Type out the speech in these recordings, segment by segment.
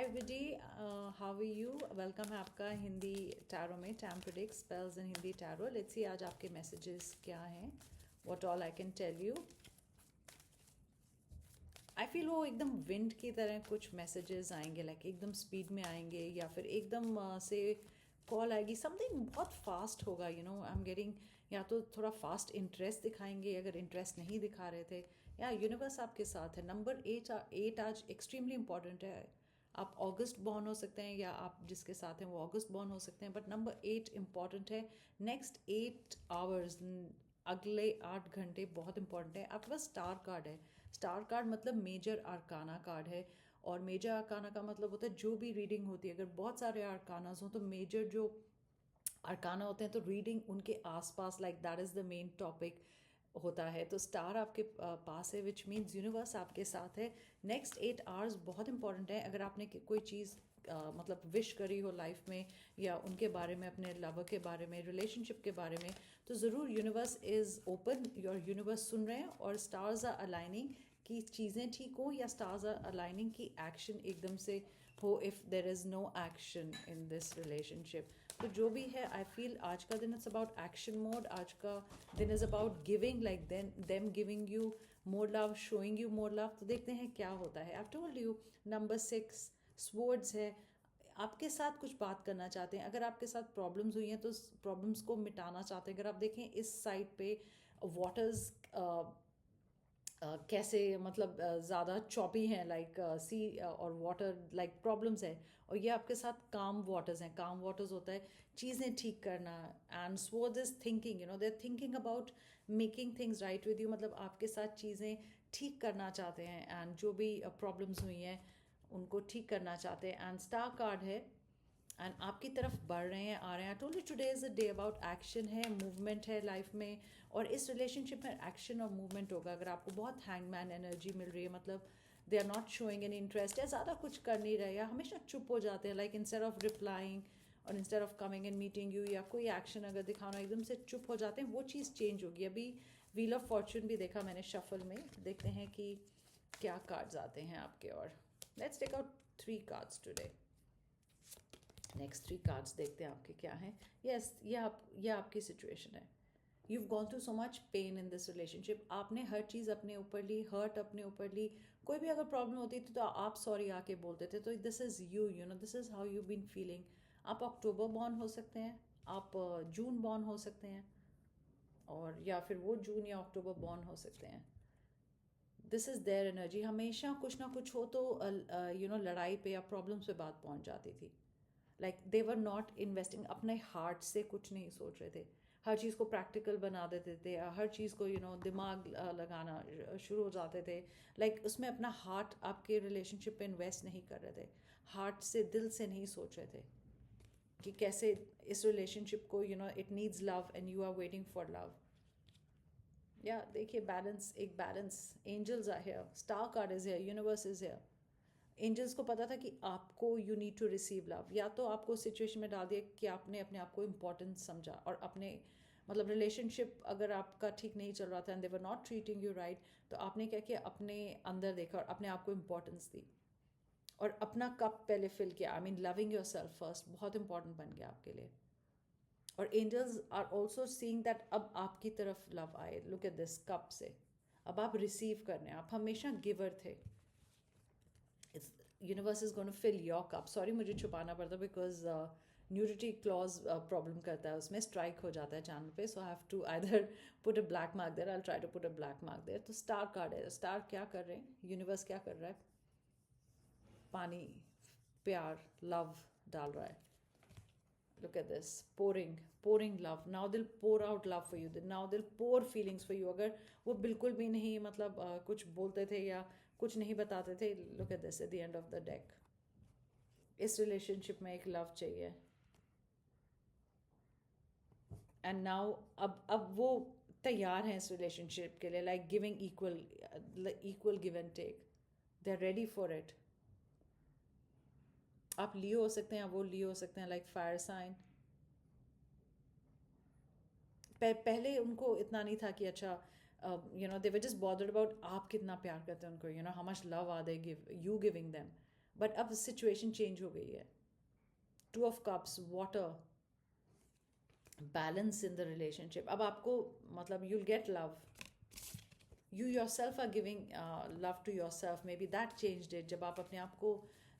हाय विडी, how are you? Welcome है आपका हिंदी टैरो में, टैम predict spells in Hindi tarot. Let's see आज आपके मैसेजेस क्या हैं, what all I can tell you. I feel वो एकदम विंड की तरह कुछ मैसेजेस आएंगे, लाइक एकदम स्पीड में आएंगे या फिर एकदम से कॉल आएगी, समथिंग बहुत फास्ट होगा। आई एम गेटिंग, या तो थोड़ा फास्ट इंटरेस्ट दिखाएंगे अगर इंटरेस्ट नहीं दिखा रहे थे, या यूनिवर्स आपके साथ है। नंबर 8 आज एक्सट्रीमली इंपॉर्टेंट है। आप अगस्त बॉर्न हो सकते हैं या आप जिसके साथ हैं वो अगस्त बॉर्न हो सकते हैं, बट नंबर 8 इंपॉर्टेंट है। नेक्स्ट 8 आवर्स, अगले 8 घंटे बहुत इंपॉर्टेंट है। आपके पास स्टार कार्ड है। स्टार कार्ड मतलब मेजर आर्काना कार्ड है, और मेजर आर्काना का मतलब होता है जो भी रीडिंग होती है, अगर बहुत सारे आर्कानाज हों तो मेजर जो अरकाना होते हैं तो रीडिंग उनके आसपास, like that is the main topic होता है। तो स्टार आपके पास है, विच मीन्स यूनिवर्स आपके साथ है। नेक्स्ट 8 आवर्स बहुत इंपॉर्टेंट है। अगर आपने कोई चीज़ मतलब विश करी हो लाइफ में, या उनके बारे में, अपने लवर के बारे में, रिलेशनशिप के बारे में, तो ज़रूर universe is open, your universe सुन रहे हैं और स्टार्स आर अलाइनिंग कि चीज़ें ठीक हो, या स्टार्स आर अलाइनिंग कि एक्शन एकदम से हो if there is no action in this relationship. तो जो भी है, आई फील आज का दिन इट्स अबाउट एक्शन मोड। आज का दिन is about giving, like them giving you more love, showing you more love. तो देखते हैं क्या होता है। I told you number 6 swords है। आपके साथ कुछ बात करना चाहते हैं। अगर आपके साथ प्रॉब्लम्स हुई हैं तो प्रॉब्लम्स को मिटाना चाहते हैं। अगर आप देखें इस साइड पे वाटर्स कैसे मतलब ज़्यादा चॉपी हैं, लाइक सी और वाटर, लाइक प्रॉब्लम्स है। और ये आपके साथ काम वाटर्स हैं। काम वाटर्स होता है चीज़ें ठीक करना। And swords is thinking, they are thinking about making things right with you, मतलब आपके साथ चीज़ें ठीक करना चाहते हैं, एंड जो भी प्रॉब्लम्स हुई हैं उनको ठीक करना चाहते हैं। एंड स्टार कार्ड है, एंड आपकी तरफ बढ़ रहे हैं, आ रहे हैं। Totally today is a day about action है, मूवमेंट है लाइफ में। और इस रिलेशनशिप में एक्शन और मूवमेंट होगा। अगर आपको बहुत हैंगमैन एनर्जी मिल रही है, मतलब they are not showing any interest, या ज़्यादा कुछ कर नहीं रहे, या हमेशा चुप हो जाते हैं, लाइक इंस्टेड ऑफ रिप्लाइंग और instead of coming and meeting you, या कोई एक्शन अगर दिखाना एकदम से चुप हो जाते हैं, वो चीज़ चेंज होगी। अभी व्हील ऑफ फॉर्चून भी देखा मैंने शफल में, देखते हैं कि क्या कार्ड्स आते हैं आपके। और let's take out 3 cards today. Next 3 cards देखते हैं आपके क्या हैं। यस, ये आपकी सिचुएशन है। You gone through so much pain in this relationship. आपने हर चीज़ अपने ऊपर ली, हर्ट अपने ऊपर ली। कोई भी अगर प्रॉब्लम होती थी तो आप सॉरी आके बोलते थे। तो this is you, this is how you been feeling. आप अक्टूबर बॉर्न हो सकते हैं, आप जून बॉर्न हो सकते हैं, और या फिर वो जून या अक्टूबर बॉर्न हो सकते हैं। This is their energy. हमेशा कुछ ना कुछ हो तो लड़ाई पे या प्रॉब्लम्स पे बात पहुंच जाती थी। Like they were not investing, अपने हार्ट से कुछ नहीं सोच रहे थे। हर चीज़ को प्रैक्टिकल बना देते थे, हर चीज़ को दिमाग लगाना शुरू हो जाते थे। लाइक उसमें अपना हार्ट आपके रिलेशनशिप पे इन्वेस्ट नहीं कर रहे थे। हार्ट से, दिल से नहीं सोच रहे थे कि कैसे इस रिलेशनशिप को, it needs love and you are waiting for love. या देखिए बैलेंस, एक balance. Angels are here, star card is here, universe is here. Angels को पता था कि आपको, you need to receive love. या तो आपको सिचुएशन में डाल दिया कि आपने अपने आप को इम्पोर्टेंस समझा, और अपने मतलब रिलेशनशिप अगर आपका ठीक नहीं चल रहा था and they were not treating you right, तो आपने क्या किया, अपने अंदर देखा और अपने आप को इम्पोर्टेंस दी, और अपना कप पहले फिल किया। I mean loving yourself first बहुत इंपॉर्टेंट बन गया आपके लिए। और angels are also seeing that अब आपकी तरफ लव आए। लुक एट दिस कप से, अब आप रिसीव करने, आप हमेशा गिवर थे। It's universe is going to fill your cup. Sorry मुझे छुपाना पड़ता बिकॉज न्यूडिटी क्लॉज प्रॉब्लम करता है, उसमें स्ट्राइक हो जाता है चैनल पे। So I have to either put a black mark there, I try to put a black mark there. तो स्टार कार्ड है। स्टार क्या कर रहे हैं, यूनिवर्स क्या कर रहा है, पानी, प्यार, लव डाल रहा है। Look at this, pouring love. Now they'll pour out love for you. Now they'll pour feelings for you. अगर वो बिल्कुल भी नहीं मतलब कुछ बोलते थे या कुछ नहीं बताते थे, look at this at the end of the deck. इस रिलेशनशिप में एक लव चाहिए, एंड नाउ अब वो तैयार हैं इस रिलेशनशिप के लिए, like giving equal give and take. They are ready for it. आप लियो हो सकते हैं, वो लियो हो सकते हैं, लाइक फायर साइन। पहले उनको इतना नहीं था कि अच्छा, they were just bothered about आप कितना प्यार करते हैं उनको, how much love are they give you giving them. But अब सिचुएशन चेंज हो गई है. Two of cups, water, balance in the relationship. अब आपको मतलब you'll get love. You yourself are giving love to yourself. Maybe that changed it. जब आप अपने आप को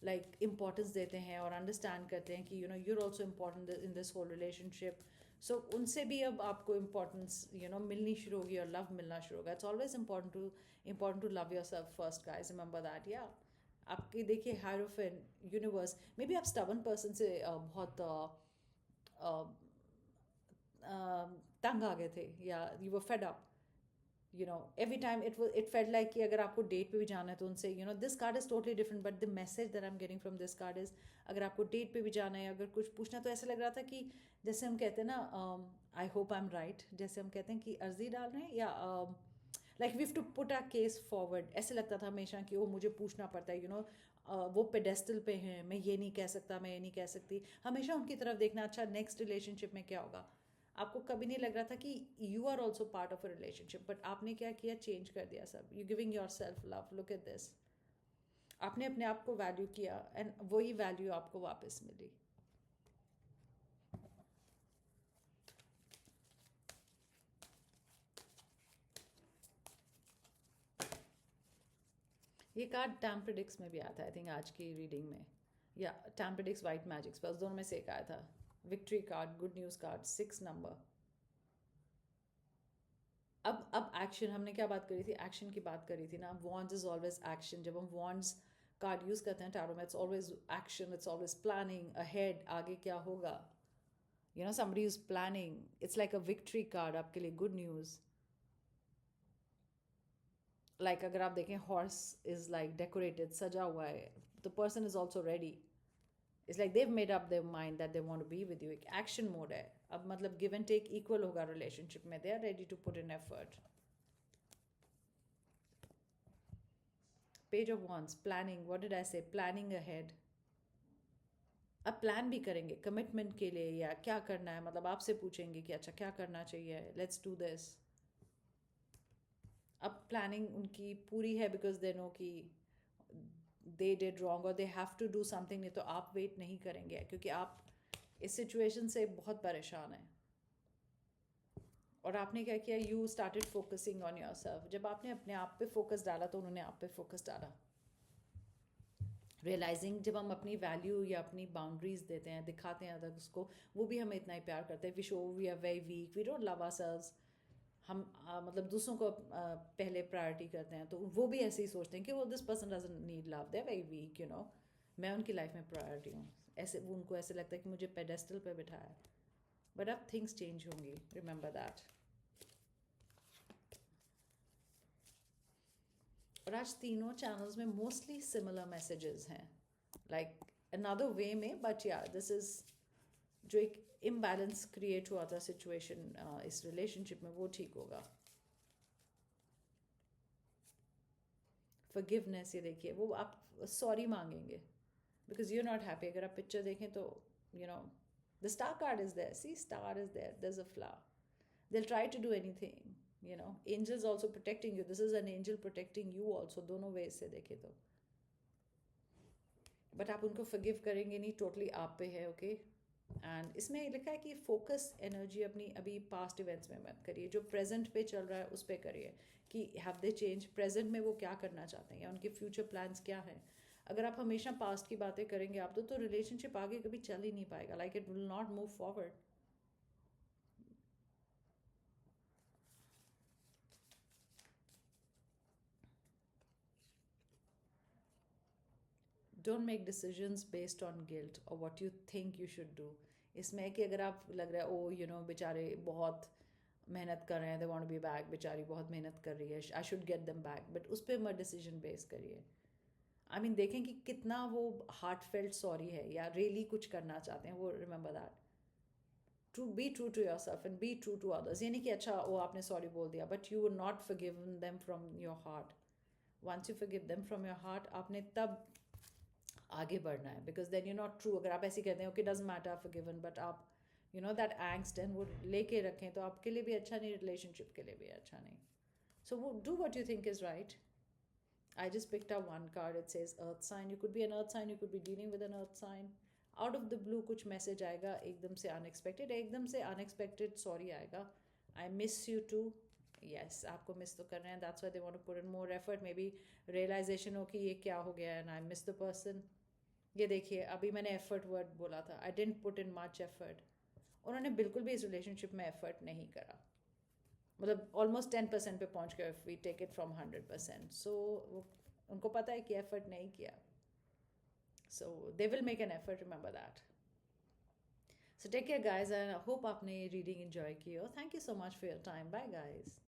like importance देते हैं और understand करते हैं कि you're also important in this whole relationship. So उनसे भी अब आपको importance मिलनी शुरू होगी और love मिलना शुरू होगा. It's always important to love yourself first, guys. Remember that. Yeah. आपकी देखिए हायरोफेंट यूनिवर्स में भी आप स्टबन पर्सन से बहुत तंग आ गए थे या you were fed up. Every time it felt like कि अगर आपको डेट पे भी जाना है तो उनसे this card is totally different but the message that I am getting from this card is अगर आपको डेट पे भी जाना है अगर कुछ पूछना तो ऐसा लग रहा था कि जैसे हम कहते हैं ना I hope I am right, जैसे हम कहते हैं कि अर्जी डाल रहे हैं या like we have to put our case forward. ऐसे लगता था हमेशा कि वो मुझे पूछना पड़ता है वो पेडेस्टल पे हैं, मैं ये नहीं कह सकता, मैं ये नहीं कह सकती, हमेशा उनकी तरफ देखना. अच्छा नेक्स्ट रिलेशनशिप में क्या होगा. आपको कभी नहीं लग रहा था कि you are also part of a relationship, but आपने क्या किया, चेंज कर दिया सब. You giving yourself love. Look at this. आपने अपने आप को वैल्यू किया एंड वही वैल्यू आपको वापस मिली. ये कार्ड टैम्प्रेडिक्स में भी आया था आई थिंक आज की रीडिंग में, या टैम्प्रेडिक्स वाइट मैजिक्स बस दोनों में से एक आया था. Victory card, good news card, 6 number. अब एक्शन, हमने क्या बात करी थी, एक्शन की बात करी थी ना. Wands is always action. जब हम वॉन्ड्स कार्ड यूज़ करते हैं टैरो में, it's always action, it's always planning ahead, आगे क्या होगा. somebody is planning. It's like a victory card आपके लिए, गुड न्यूज़. लाइक अगर आप देखें हॉर्स इज लाइक डेकोरेटेड, सजा हुआ है, the person is also ready. It's like they've made up their mind that they want to be with you. एक action mode है. अब मतलब गिव एंड टेक इक्वल होगा रिलेशनशिप में. They are ready to put in effort. Page of wands, planning. What did I say, planning ahead. अब plan भी करेंगे commitment के लिए या क्या करना है. मतलब आपसे पूछेंगे कि अच्छा क्या करना चाहिए, लेट्स डू दिस. अब प्लानिंग उनकी पूरी है बिकॉज दे नो कि दे डिड रॉन्ग और they have to do something. नहीं तो आप वेट नहीं करेंगे क्योंकि आप इस सिचुएशन से बहुत परेशान हैं. और आपने क्या किया, you started focusing on your self. जब आपने अपने आप पे फोकस डाला तो उन्होंने आप पे फोकस डाला. रियलाइजिंग, जब हम अपनी वैल्यू या अपनी बाउंड्रीज देते हैं, दिखाते हैं अदर्स को, वो भी हमें इतना ही प्यार करते हैं. We show we are very weak, we don't love ourselves. हम मतलब दूसरों को पहले प्रायोरिटी करते हैं तो वो भी ऐसे ही सोचते हैं कि वो this person doesn't need love, they are very weak, मैं उनकी लाइफ में प्रायोरिटी हूँ. ऐसे वो उनको ऐसे लगता है कि मुझे पेडेस्टल पे बिठाया है. बट अब थिंग्स चेंज होंगी, रिमेंबर दैट. और आज तीनों चैनल्स में मोस्टली सिमिलर मैसेजेस हैं, लाइक अनदर वे में, बट या दिस इज जो एक इम्बैलेंस क्रिएट हुआ था सिचुएशन इस रिलेशनशिप में, वो ठीक होगा. फॉरगिवनेस, ये देखिए वो आप सॉरी मांगेंगे because you are not happy. अगर आप पिक्चर देखें तो the star card is there, see star is there, there is a flower. They'll try to do anything. Angels also protecting you. This is an angel protecting you also. दोनों ways से देखे तो. But आप उनको forgive करेंगे नहीं, totally आप पे है, okay? And इसमें लिखा है कि focus energy अपनी अभी past events में मत करिए. जो present पे चल रहा है उस पे करिए कि have they changed, present में वो क्या करना चाहते हैं या उनके future plans क्या हैं. अगर आप हमेशा past की बातें करेंगे आप तो relationship आगे कभी चल ही नहीं पाएगा. Like it will not move forward. Don't make decisions based on guilt और what you think you should do. इसमें कि अगर आप लग रहा है ओ बेचारे बहुत मेहनत कर रहे हैं, दे वांट बी बैक, बेचारी बहुत मेहनत कर रही है, I should get them back, but उस पर मत डिसीजन बेस करिए. आई मीन देखें कि कितना वो हार्ट फेल्ट सॉरी है या रियली कुछ करना चाहते हैं. वो remember that. True, be true to yourself and be true to others. ये नहीं कि अच्छा वो आपने सॉरी बोल दिया but you will not forgive them from your heart. Once you forgive them from your heart, आपने तब आगे बढ़ना है. Because then you not true. अगर आप ऐसे कहते हैं okay doesn't matter forgiven but आप दैट एंग्स्ट एंड वो लेके रखें तो आपके लिए भी अच्छा नहीं, रिलेशनशिप के लिए भी अच्छा नहीं. सो वो do what you think is right. I just picked up one card. It says earth sign. You could be an earth sign. You could be dealing with an earth sign. Out of the blue कुछ message आएगा एकदम से unexpected sorry आएगा. I miss you too. Yes, आपको miss तो कर रहे हैं. That's why they want to put in more effort. Maybe realisation हो कि ये क्या हो गया and I miss the person. ये देखिए, अभी मैंने एफर्ट वर्ड बोला था. I didn't put in much effort. उन्होंने बिल्कुल भी इस रिलेशनशिप में एफर्ट नहीं करा. मतलब ऑलमोस्ट 10% पे पहुंच गए if we take it from 100%. So उनको पता है कि एफर्ट नहीं किया. So they will make an effort, remember that. So take care guys, and I hope आपने reading enjoy की हो. Thank you so much for your time. Bye guys.